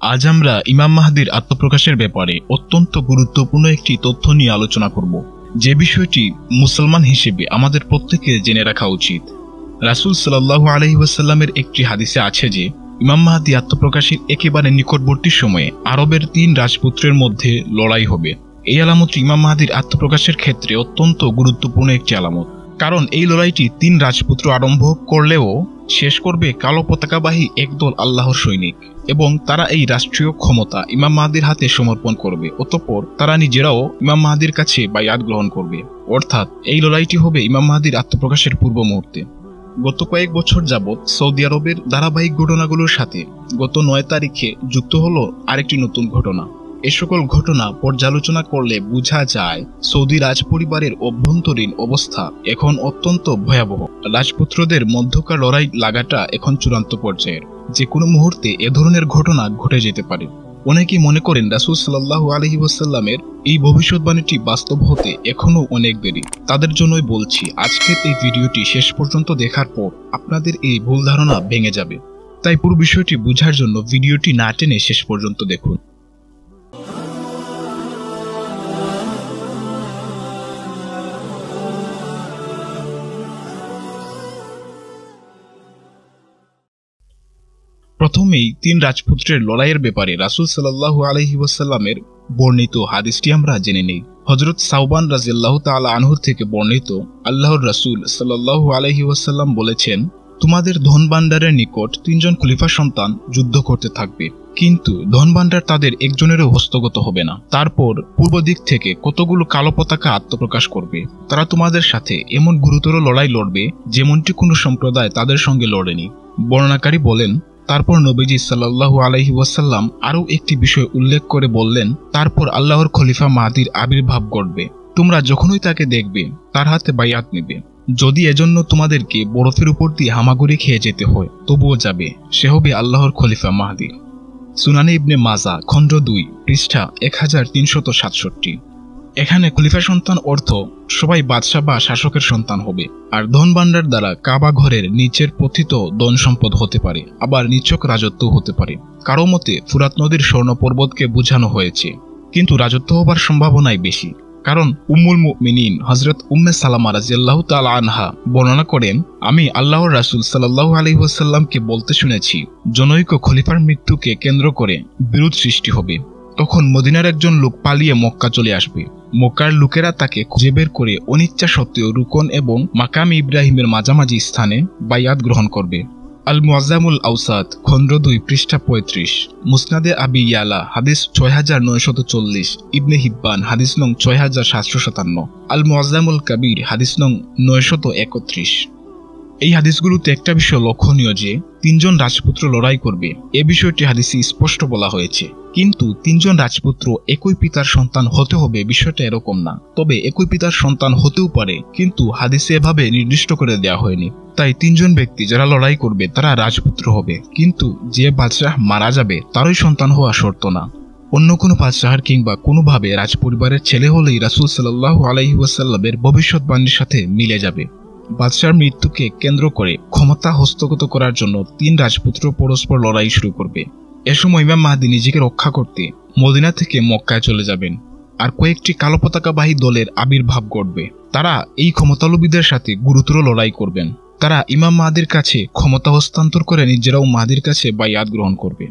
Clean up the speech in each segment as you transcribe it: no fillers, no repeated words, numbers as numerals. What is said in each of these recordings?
আজ আমরা ইমাম মাহদির আত্মপ্রকাশের ব্যাপারে অত্যন্ত গুরুত্বপূর্ণ একটি তথ্য নিয়ে আলোচনা করব, যে বিষয়টি মুসলমান হিসেবে আমাদের প্রত্যেকের জেনে রাখা উচিত। রাসূল সাল্লাল্লাহু আলাইহি ওয়াসাল্লামের একটি হাদিসে আছে যে ইমাম মাহদি আত্মপ্রকাশের একেবারে নিকটবর্তী সময়ে আরবের 3 রাজপুত্রের মধ্যে লড়াই হবে। এই আলামতটি ইমাম মাহদির আত্মপ্রকাশের ক্ষেত্রে অত্যন্ত গুরুত্বপূর্ণ একটি আলামত, কারণ এই লড়াইটি 3 রাজপুত্র আরম্ভ করলেও শেষ করবে কালো পতাকাবাহী একদল আল্লাহর সৈনিক, এবং তারা এই রাষ্ট্রীয় ক্ষমতা ইমাম মাহদির হাতে সমর্পণ করবে। অতঃপর তারা নিজেরাও ইমাম মাহদির কাছে বায়াত গ্রহণ করবে। অর্থাৎ এই লড়াইটি হবে ইমাম মাহদির আত্মপ্রকাশের পূর্ব মুহূর্তে। গত কয়েক বছর যাবৎ সৌদি আরবের ধারাবাহিক ঘটনাগুলোর সাথে গত 9 তারিখে যুক্ত হলো আরেকটি নতুন ঘটনা। এ সকল ঘটনা পর্যালোচনা করলে বোঝা যায় সৌদি রাজপরিবারের অভ্যন্তরীণ অবস্থা এখন অত্যন্ত ভয়াবহ। রাজপুত্রদের মধ্যকার লড়াই লাগাটা এখন চূড়ান্ত পর্যায়ের। যে কোনো মুহূর্তে এ ধরনের ঘটনা ঘটে যেতে পারে। অনেকেই মনে করেন রাসূল সাল্লাল্লাহু আলাইহি ওয়াসাল্লামের এই ভবিষ্যৎবাণীটি বাস্তব হতে এখনো অনেক দেরি। তাদের জন্যই বলছি, আজকের এই ভিডিওটি শেষ পর্যন্ত দেখার পর আপনাদের এই ভুল ধারণা ভেঙে যাবে। তাই পুরো বিষয়টি বোঝার জন্য ভিডিওটি না টেনে শেষ পর্যন্ত দেখুন। প্রথমেই 3 রাজপুত্রের লড়াইয়ের ব্যাপারে রাসূল সাল্লাল্লাহু আলাইহি ওয়াসাল্লামের বর্ণিত হাদিসটি আমরা জেনে নেই। হযরত সাওবান রাদিয়াল্লাহু তাআলা আনহু থেকে বর্ণিত, আল্লাহর রাসূল সাল্লাল্লাহু আলাইহি ওয়াসাল্লাম বলেছেন, তোমাদের ধনভাণ্ডারের নিকট 3 জন খলিফা সন্তান যুদ্ধ করতে থাকবে, কিন্তু ধনভাণ্ডার তাদের একজনেরও হস্তগত হবে না। তারপর পূর্ব দিক থেকে কতগুলো কালো পতাকা আত্মপ্রকাশ করবে। তারা তোমাদের সাথে এমন গুরুতর লড়াই লড়বে যেমনটি কোনো সম্প্রদায় তাদের সঙ্গে লড়েনি। বর্ণনাকারী বলেন, তারপর নবীজি সাল্লাল্লাহু আলাইহি ওয়াসাল্লাম আরও একটি বিষয় উল্লেখ করে বললেন, তারপর আল্লাহর খলিফা মাহদির আবির্ভাব ঘটবে। তোমরা যখনই তাকে দেখবে তার হাতে বায়াত নেবে। যদি এজন্য তোমাদেরকে বরফের উপর দিয়ে হামাগুড়ি খেয়ে যেতে হয় তবুও যাবে, সে হবে আল্লাহর খলিফা মাহদি। সুনানে ইবনে মাজা খণ্ড 2 পৃষ্ঠা 1367। এখানে খলিফা সন্তান অর্থ সবাই বাদশাহ বা শাসকের সন্তান হবে। আর ধনভাণ্ডার দ্বারা কাবা ঘরের নিচের পতিত ধন সম্পদ হতে পারে, আবার নিছক রাজত্ব হতে পারে। কারো মতে ফুরাত নদীর স্বর্ণ পর্বতকে বোঝানো হয়েছে, কিন্তু রাজত্ব হবার সম্ভাবনাই বেশি। কারণ উম্মুল মুমিনিন হযরত উম্মে সালামা রাদিয়াল্লাহু তাআলা আনহা বর্ণনা করেন, আমি আল্লাহর রাসূল সাল্লাল্লাহু আলাইহি ওয়াসাল্লামকে বলতে শুনেছি, জনৈক খলিফার মৃত্যুকে কেন্দ্র করে বিরোধ সৃষ্টি হবে। তখন মদিনার একজন লোক পালিয়ে মক্কা চলে আসবে। মক্কার লোকেরা তাকে খুঁজে বের করে অনিচ্ছা সত্ত্বেও রুকন এবং মাকাম ইব্রাহিমের মাঝামাঝি স্থানে বায়াত গ্রহণ করবে। আল মুআজ্জামুল আওসাত খণ্ড 2 পৃষ্ঠা 35, মুসনাদে আবি ইয়ালা হাদিস 6940, ইবনে হিব্বান হাদিস নং 6757, আল মুআজ্জামুল কাবীর হাদিস নং 931। এই হাদিসগুলোতে একটা বিষয় লক্ষণীয় যে 3 জন রাজপুত্র লড়াই করবে। এ বিষয়টি হাদিসে স্পষ্ট বলা হয়েছে, কিন্তু 3 জন রাজপুত্র একই পিতার সন্তান হতে হবে বিষয়টা এরকম না। তবে একই পিতার সন্তান হতেও পারে, কিন্তু হাদিসে এভাবে নির্দিষ্ট করে দেওয়া হয়নি। তাই 3 জন ব্যক্তি যারা লড়াই করবে তারা রাজপুত্র হবে, কিন্তু যে বাদশাহ মারা যাবে তারই সন্তান হওয়া শর্ত না। অন্য কোনো বাদশাহের কিংবা কোনোভাবে রাজপরিবারের ছেলে হলেই রাসূল সাল্লাল্লাহু আলাইহি ওয়াসাল্লামের ভবিষ্যৎবাণীর সাথে মিলে যাবে। বাদশার মৃত্যুকে কেন্দ্র করে ক্ষমতা হস্তগত করার জন্য 3 রাজপুত্র পরস্পর লড়াই শুরু করবে। এ সময় ইমাম মাহদি নিজেকে রক্ষা করতে মদিনা থেকে মক্কায় চলে যাবেন, আর কয়েকটি কালো পতাকাবাহী দলের আবির্ভাব ঘটবে। তারা এই ক্ষমতালোভীদের সাথে গুরুতর লড়াই করবেন। তারা ইমাম মাহদির কাছে ক্ষমতা হস্তান্তর করে নিজেরাও মাহদির কাছে বায়াত গ্রহণ করবে।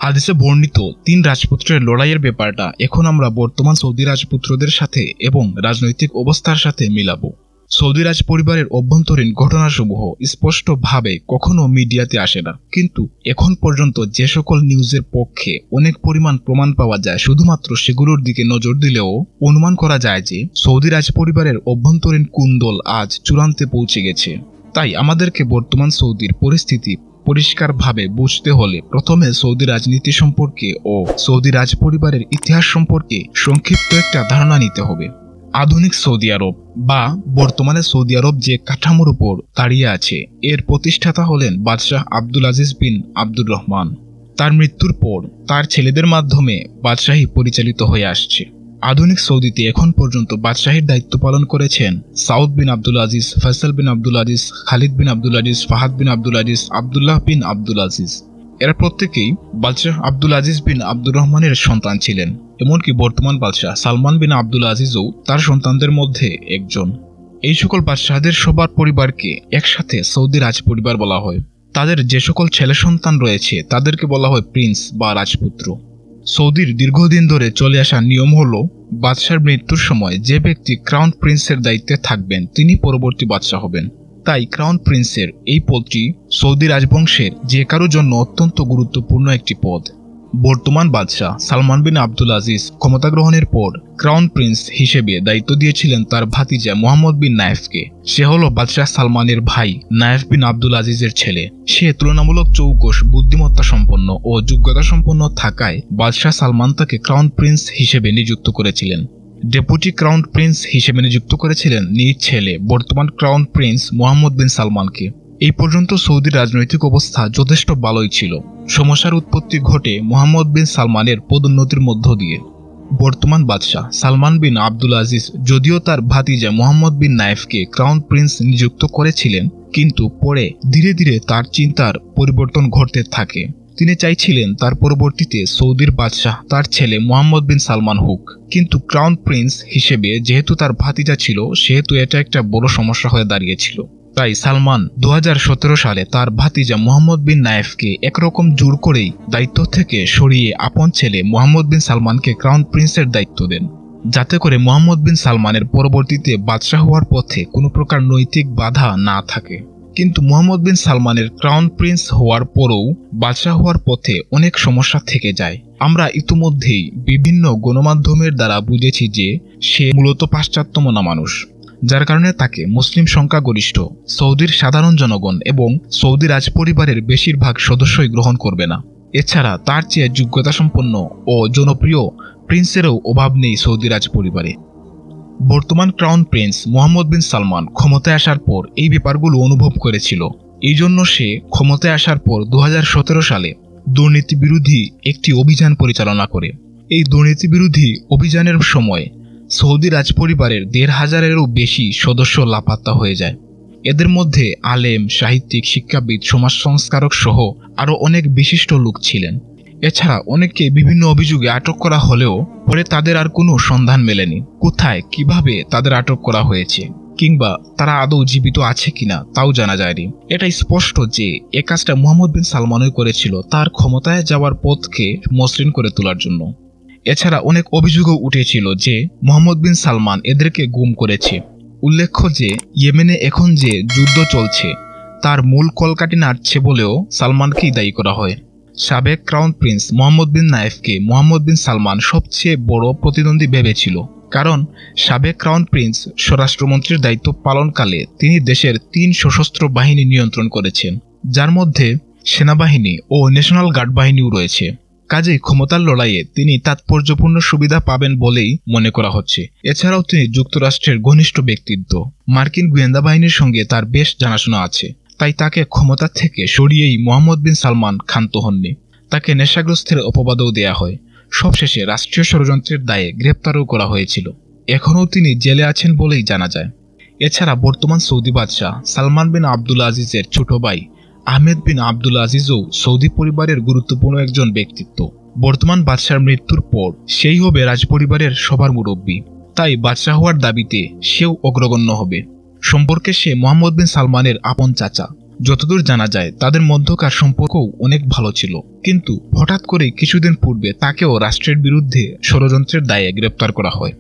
হাদিসে বর্ণিত 3 রাজপুত্রের লড়াইয়ের ব্যাপারটা এখন আমরা বর্তমান সৌদি রাজপুত্রদের সাথে এবং রাজনৈতিক অবস্থার সাথে মিলাবো। সৌদি রাজ পরিবারের অভ্যন্তরীণ ঘটনাসমূহ স্পষ্টভাবে কখনো মিডিয়াতে আসে না, কিন্তু এখন পর্যন্ত যে সকল নিউজের পক্ষে অনেক পরিমাণ প্রমাণ পাওয়া যায়, শুধুমাত্র সেগুলোর দিকে নজর দিলেও অনুমান করা যায় যে সৌদি রাজ পরিবারের অভ্যন্তরীণ কুন্দল আজ চূড়ান্তে পৌঁছে গেছে। তাই আমাদেরকে বর্তমান সৌদির পরিস্থিতি পরিষ্কারভাবে বুঝতে হলে প্রথমে সৌদি রাজনীতি সম্পর্কে ও সৌদি রাজ পরিবারের ইতিহাস সম্পর্কে সংক্ষিপ্ত একটা ধারণা নিতে হবে। আধুনিক সৌদি আরব বা বর্তমানে সৌদি আরব যে কাঠামোর উপর দাঁড়িয়ে আছে, এর প্রতিষ্ঠাতা হলেন বাদশাহ আব্দুল আজিজ বিন আব্দুর রহমান। তার মৃত্যুর পর তার ছেলেদের মাধ্যমে বাদশাহী পরিচালিত হয়ে আসছে। আধুনিক সৌদিতে এখন পর্যন্ত বাদশাহীর দায়িত্ব পালন করেছেন সাউদ বিন আব্দুল আজিজ, ফয়সাল বিন আব্দুল আজিজ, খালিদ বিন আব্দুল আজিজ, ফাহাদ বিন আব্দুল আজিজ, আব্দুল্লাহ বিন আব্দুল আজিজ। এরা প্রত্যেকেই বাদশাহ আব্দুল আজিজ বিন আব্দুর রহমানের সন্তান ছিলেন। এমনকি বর্তমান বাদশাহ সালমান বিন আব্দুল আজিজও তার সন্তানদের মধ্যে একজন। এই সকল বাদশাহদের সবার পরিবারকে একসাথে সৌদি রাজ পরিবার বলা হয়। তাদের যে সকল ছেলে সন্তান রয়েছে তাদেরকে বলা হয় প্রিন্স বা রাজপুত্র। সৌদির দীর্ঘদিন ধরে চলে আসা নিয়ম হল, বাদশার মৃত্যুর সময় যে ব্যক্তি ক্রাউন প্রিন্সের দায়িত্বে থাকবেন তিনি পরবর্তী বাদশাহ হবেন। তাই ক্রাউন প্রিন্সের এই পদটি সৌদি রাজবংশের যে কারোর জন্য অত্যন্ত গুরুত্বপূর্ণ একটি পদ। বর্তমান বাদশাহ সালমান বিন আব্দুল আজিজ ক্ষমতা গ্রহণের পর ক্রাউন প্রিন্স হিসেবে দায়িত্ব দিয়েছিলেন তার ভাতিজা মোহাম্মদ বিন নায়েফকে। সে হল বাদশাহ সালমানের ভাই নায়েফ বিন আব্দুল আজিজের ছেলে। সে তুলনামূলক চৌকস, বুদ্ধিমত্তা সম্পন্ন ও যোগ্যতা সম্পন্ন থাকায় বাদশাহ সালমান তাকে ক্রাউন প্রিন্স হিসেবে নিযুক্ত করেছিলেন। ডেপুটি ক্রাউন প্রিন্স হিসেবে নিযুক্ত করেছিলেন নিজ ছেলে বর্তমান ক্রাউন প্রিন্স মোহাম্মদ বিন সালমানকে। এই পর্যন্ত সৌদির রাজনৈতিক অবস্থা যথেষ্ট ভালোই ছিল। সমস্যার উৎপত্তি ঘটে মোহাম্মদ বিন সালমানের পদোন্নতির মধ্য দিয়ে। বর্তমান বাদশাহ সালমান বিন আব্দুল আজিজ যদিও তার ভাতিজা মোহাম্মদ বিন নায়েফকে ক্রাউন প্রিন্স নিযুক্ত করেছিলেন, কিন্তু পরে ধীরে ধীরে তার চিন্তার পরিবর্তন ঘটতে থাকে। তিনি চাইছিলেন তার পরবর্তীতে সৌদির বাদশাহ তার ছেলে মোহাম্মদ বিন সালমান হোক, কিন্তু ক্রাউন প্রিন্স হিসেবে যেহেতু তার ভাতিজা ছিল সেহেতু এটা একটা বড় সমস্যা হয়ে দাঁড়িয়েছিল। তাই সালমান 2017 সালে তার ভাতিজা মোহাম্মদ বিন নায়েফকে একরকম জোর করেই দায়িত্ব থেকে সরিয়ে আপন ছেলে মোহাম্মদ বিন সালমানকে ক্রাউন প্রিন্সের দায়িত্ব দেন, যাতে করে মোহাম্মদ বিন সালমানের পরবর্তীতে বাদশাহ হওয়ার পথে কোনো প্রকার নৈতিক বাধা না থাকে। কিন্তু মোহাম্মদ বিন সালমানের ক্রাউন প্রিন্স হওয়ার পরেও বাদশাহ হওয়ার পথে অনেক সমস্যা থেকে যায়। আমরা ইতিমধ্যেই বিভিন্ন গণমাধ্যমের দ্বারা বুঝেছি যে সে মূলত পাশ্চাত্য মনা মানুষ, যার কারণে তাকে মুসলিম সংখ্যাগরিষ্ঠ সৌদির সাধারণ জনগণ এবং সৌদি রাজপরিবারের বেশিরভাগ সদস্যই গ্রহণ করবে না। এছাড়া তার চেয়ে যোগ্যতা সম্পন্ন ও জনপ্রিয় প্রিন্সেরও অভাব নেই সৌদি রাজপরিবারে। বর্তমান ক্রাউন প্রিন্স মোহাম্মদ বিন সালমান ক্ষমতায় আসার পর এই ব্যাপারগুলো অনুভব করেছিল। এই জন্য সে ক্ষমতায় আসার পর 2017 সালে দুর্নীতি বিরোধী একটি অভিযান পরিচালনা করে। এই দুর্নীতি বিরোধী অভিযানের সময় সৌদি রাজপরিবারের 1,500-এরও বেশি সদস্য লাপাত্তা হয়ে যায়। এদের মধ্যে আলেম, সাহিত্যিক, শিক্ষাবিদ, সমাজ সংস্কারক সহ আরও অনেক বিশিষ্ট লোক ছিলেন। এছাড়া অনেককে বিভিন্ন অভিযোগে আটক করা হলেও পরে তাদের আর কোনো সন্ধান মেলেনি। কোথায়, কিভাবে তাদের আটক করা হয়েছে কিংবা তারা আদৌ জীবিত আছে কিনা তাও জানা যায়নি। এটা স্পষ্ট যে এ কাজটা মোহাম্মদ বিন সালমানই করেছিল তার ক্ষমতায় যাওয়ার পথকে মসৃণ করে তোলার জন্য। এছাড়া অনেক অভিযোগও উঠেছিল যে মোহাম্মদ বিন সালমান এদেরকে গুম করেছে। উল্লেখ্য যে ইয়েমেনে এখন যে যুদ্ধ চলছে তার মূল কলকাঠি নাড়ছে বলেও সালমানকেই দায়ী করা হয়। সাবেক ক্রাউন প্রিন্স মোহাম্মদ বিন নায়েফকে মোহাম্মদ বিন সালমান সবচেয়ে বড় প্রতিদ্বন্দ্বী ভেবেছিল, কারণ সাবেক ক্রাউন প্রিন্স স্বরাষ্ট্রমন্ত্রীর দায়িত্ব পালনকালে তিনি দেশের 3 সশস্ত্র বাহিনী নিয়ন্ত্রণ করেছেন, যার মধ্যে সেনাবাহিনী ও ন্যাশনাল গার্ড বাহিনীও রয়েছে। কাজেই ক্ষমতার লড়াইয়ে তিনি তাৎপর্যপূর্ণ সুবিধা পাবেন বলেই মনে করা হচ্ছে। এছাড়াও তিনি যুক্তরাষ্ট্রের ঘনিষ্ঠ ব্যক্তিত্ব, মার্কিন গোয়েন্দা বাহিনীর সঙ্গে তার বেশ জানাশোনা আছে। তাই তাকে ক্ষমতা থেকে সরিয়েই মোহাম্মদ বিন সালমান ক্ষান্ত হননি। তাকে নেশাগ্রস্তের অপবাদও দেয়া হয়। সবশেষে রাষ্ট্রীয় ষড়যন্ত্রের দায়ে গ্রেপ্তারও করা হয়েছিল। এখনও তিনি জেলে আছেন বলেই জানা যায়। এছাড়া বর্তমান সৌদি বাদশাহ সালমান বিন আব্দুল আজিজের ছোট ভাই আহমেদ বিন আব্দুল আজিজও সৌদি পরিবারের গুরুত্বপূর্ণ একজন ব্যক্তিত্ব। বর্তমান বাদশার মৃত্যুর পর সেই হবে রাজপরিবারের সবার মুরব্বী। তাই বাদশাহ হওয়ার দাবিতে সেও অগ্রগণ্য হবে। সম্পর্কে সে মোহাম্মদ বিন সালমানের আপন চাচা। যতদূর জানা যায় তাদের মধ্যকার সম্পর্কও অনেক ভালো ছিল, কিন্তু হঠাৎ করে কিছুদিন পূর্বে তাকেও রাষ্ট্রের বিরুদ্ধে ষড়যন্ত্রের দায়ে গ্রেপ্তার করা হয়।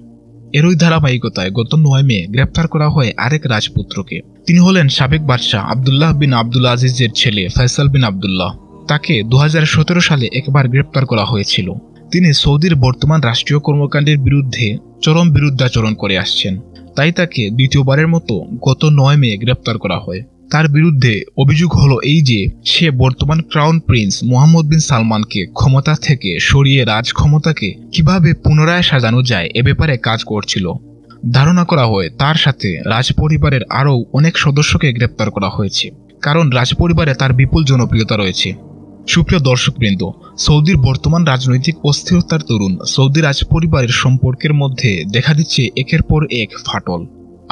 এরই ধারাবাহিকতায় গত 9 মে গ্রেপ্তার করা হয় আরেক রাজপুত্রকে। তিনি হলেন সাবেক বাদশাহ আব্দুল্লাহ বিন আব্দুল আজিজের ছেলে ফয়সাল বিন আব্দুল্লাহ। তাকে 2017 সালে একবার গ্রেপ্তার করা হয়েছিল। তিনি সৌদির বর্তমান রাষ্ট্রীয় কর্মকাণ্ডের বিরুদ্ধে চরম বিরুদ্ধাচরণ করে আসছেন। তাই তাকে দ্বিতীয়বারের মতো গত 9 মে গ্রেপ্তার করা হয়। তার বিরুদ্ধে অভিযোগ হলো এই যে সে বর্তমান ক্রাউন প্রিন্স মোহাম্মদ বিন সালমানকে ক্ষমতা থেকে সরিয়ে রাজ ক্ষমতাকে কিভাবে পুনরায় সাজানো যায় এ ব্যাপারে কাজ করছিল। ধারণা করা হয় তার সাথে রাজপরিবারের আরও অনেক সদস্যকে গ্রেপ্তার করা হয়েছে, কারণ রাজপরিবারে তার বিপুল জনপ্রিয়তা রয়েছে। সুপ্রিয় দর্শকবৃন্দ, সৌদির বর্তমান রাজনৈতিক অস্থিরতার দরুন সৌদি রাজপরিবারের সম্পর্কের মধ্যে দেখা দিচ্ছে একের পর এক ফাটল,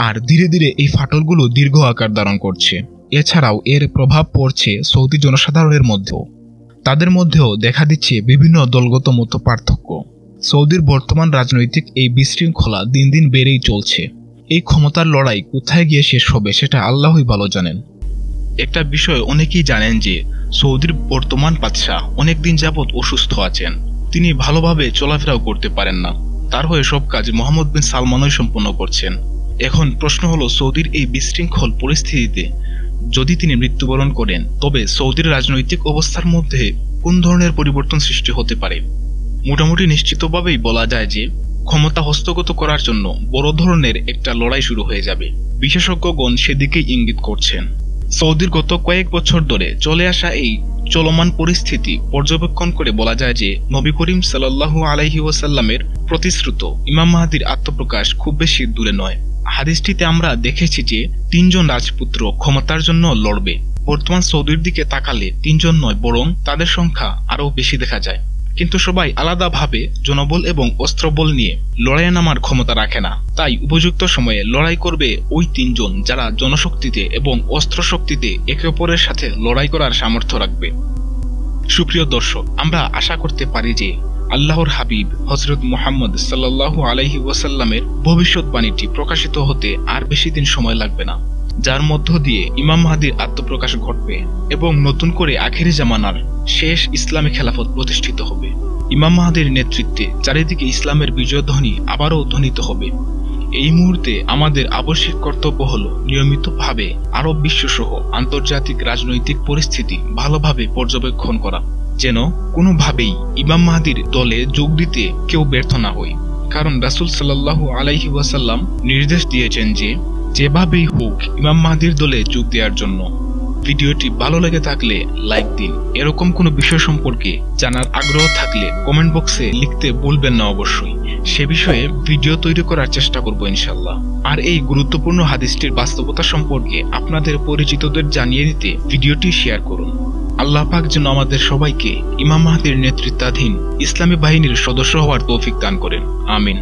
আর ধীরে ধীরে এই ফাটলগুলো দীর্ঘ আকার ধারণ করছে। এছাড়াও এর প্রভাব পড়ছে সৌদি জনসাধারণের মধ্যেও। তাদের মধ্যেও দেখা দিচ্ছে বিভিন্ন দলগত মত পার্থক্য। সৌদির বর্তমান রাজনৈতিক এই বিশৃঙ্খলা দিন দিন বেড়েই চলছে। এই ক্ষমতার লড়াই কোথায় গিয়ে শেষ হবে সেটা আল্লাহই ভালো জানেন। একটা বিষয় অনেকেই জানেন যে সৌদির বর্তমান বাদশাহ অনেকদিন যাবৎ অসুস্থ আছেন। তিনি ভালোভাবে চলাফেরাও করতে পারেন না। তার হয়ে সব কাজ মোহাম্মদ বিন সালমানই সম্পন্ন করছেন। এখন প্রশ্ন হলো, সৌদির এই বিশৃঙ্খল পরিস্থিতিতে যদি তিনি মৃত্যুবরণ করেন তবে সৌদির রাজনৈতিক অবস্থার মধ্যে কোন ধরনের পরিবর্তন সৃষ্টি হতে পারে? মোটামুটি নিশ্চিতভাবেই বলা যায় যে ক্ষমতা হস্তগত করার জন্য বড় ধরনের একটা লড়াই শুরু হয়ে যাবে। বিশেষজ্ঞগণ সেদিকেই ইঙ্গিত করছেন। সৌদির গত কয়েক বছর ধরে চলে আসা এই চলমান পরিস্থিতি পর্যবেক্ষণ করে বলা যায় যে নবী করিম সাল্লাল্লাহু আলাইহি ওয়াসাল্লামের প্রতিশ্রুত ইমাম মাহদীর আত্মপ্রকাশ খুব বেশি দূরে নয়। হাদিসটিতে আমরা দেখেছি যে 3 জন রাজপুত্র ক্ষমতার জন্য লড়বে। বর্তমান সৌদির দিকে তাকালে 3 জন নয়, বরং তাদের সংখ্যা আরও বেশি দেখা যায়। কিন্তু সবাই আলাদাভাবে জনবল এবং অস্ত্রবল নিয়ে লড়াইয়ে নামার ক্ষমতা রাখে না। তাই উপযুক্ত সময়ে লড়াই করবে ওই 3 জন যারা জনশক্তিতে এবং অস্ত্রশক্তিতে একে অপরের সাথে লড়াই করার সামর্থ্য রাখবে। সুপ্রিয় দর্শক, আমরা আশা করতে পারি যে আল্লাহর হাবিব হযরত মুহাম্মদ সাল্লাল্লাহু আলাইহি ওয়াসাল্লামের ভবিষ্যৎবাণীটি প্রকাশিত হতে আর বেশি দিন সময় লাগবে না, যার মধ্য দিয়ে ইমাম মাহদীর আত্মপ্রকাশ ঘটবে এবং নতুন করে আখেরি জামানার শেষ ইসলামী খেলাফত প্রতিষ্ঠিত হবে। ইমাম মাহদীর নেতৃত্বে চারিদিকে ইসলামের বিজয়ধ্বনি আবারও ধ্বনিত হবে। এই মুহূর্তে আমাদের আবশ্যিক কর্তব্য হল নিয়মিতভাবে আরব বিশ্বসহ আন্তর্জাতিক রাজনৈতিক পরিস্থিতি ভালোভাবে পর্যবেক্ষণ করা, যেন কোনোভাবেই ইমাম মাহদীর দলে যোগ দিতে কেউ ব্যর্থ না হয়। কারণ রাসূল সাল্লাল্লাহু আলাইহি ওয়াসাল্লাম নির্দেশ দিয়েছেন যে যেভাবেই হোক ইমাম মাহদীর দলে যোগ দেওয়ার জন্য। ভিডিওটি ভালো লেগে থাকলে লাইক দিন। এরকম কোনো বিষয় সম্পর্কে জানার আগ্রহ থাকলে কমেন্ট বক্সে লিখতে ভুলবেন না অবশ্যই। সে বিষয়ে ভিডিও তৈরি করার চেষ্টা করব ইনশাল্লাহ। আর এই গুরুত্বপূর্ণ হাদিসটির বাস্তবতা সম্পর্কে আপনাদের পরিচিতদের জানিয়ে দিতে ভিডিওটি শেয়ার করুন। আল্লাহ পাক যেন আমাদের সবাইকে ইমাম মাহদীর নেতৃত্বাধীন ইসলামী বাহিনীর সদস্য হওয়ার তৌফিক দান করেন। আমিন।